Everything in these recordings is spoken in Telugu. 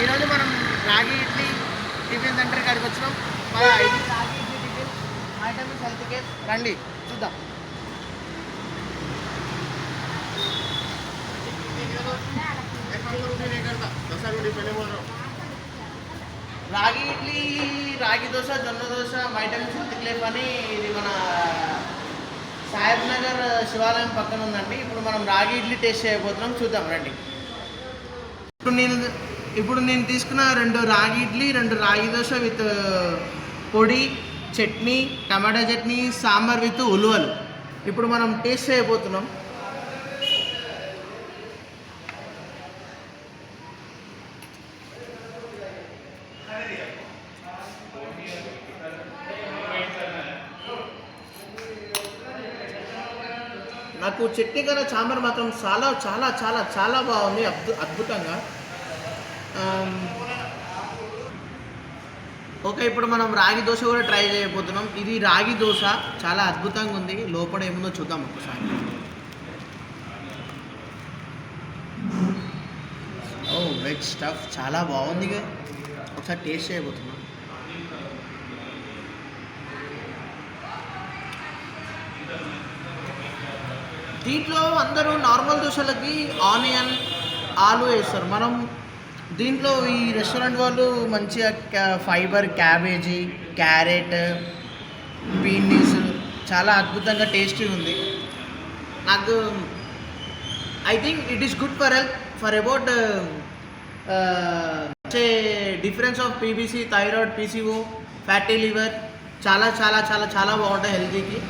ఈరోజు మనం రాగి ఇడ్లీ టిఫిన్ సెంటర్ కాడికి వచ్చినాం. ఇది రాగి idli tiffin items health care. రండి చూద్దాం. రాగి ఇడ్లీ, రాగి దోశ, జొన్న దోశ, వైటమిన్ హెల్త్ క్లేఫ్ అని ఇది మన సాహెబ్ నగర్ శివాలయం పక్కన ఉందండి. ఇప్పుడు మనం రాగి ఇడ్లీ టేస్ట్ చేయబోతున్నాం, చూద్దాం రండి. ఇప్పుడు నేను తీసుకున్న 2 రాగి ఇడ్లీ, 2 రాగి దోశ విత్ పొడి, చట్నీ, టమాటా చట్నీ, సాంబార్ విత్ ఉలువలు. ఇప్పుడు మనం టేస్ట్ చేయబోతున్నాం. నాకు చట్నీ కన్నా సాంబార్ మాత్రం చాలా చాలా చాలా చాలా బాగుంది, అద్భుతంగా. ఓకే, ఇప్పుడు మనం రాగి దోశ కూడా ట్రై చేయబోతున్నాం. ఇది రాగి దోశ చాలా అద్భుతంగా ఉంది. లోపల ఏముందో చూద్దాం ఒకసారి. ఓ వెజ్ స్టఫ్ చాలా బాగుంది, ఒకసారి టేస్ట్ చేయబోతున్నాం. దీంట్లో అందరూ నార్మల్ దోశలకి ఆనియన్, ఆలు వేస్తారు. మనం దీంట్లో ఈ రెస్టారెంట్ వాళ్ళు మంచిగా ఫైబర్, క్యాబేజీ, క్యారెట్, బీన్స్ చాలా అద్భుతంగా టేస్టీ ఉంది. నాకు I think it is good for health, for about difference of PBC, thyroid, PCO, fatty liver చాలా చాలా చాలా చాలా బాగుంటాయి హెల్తీకి.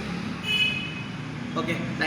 Okay, thank you.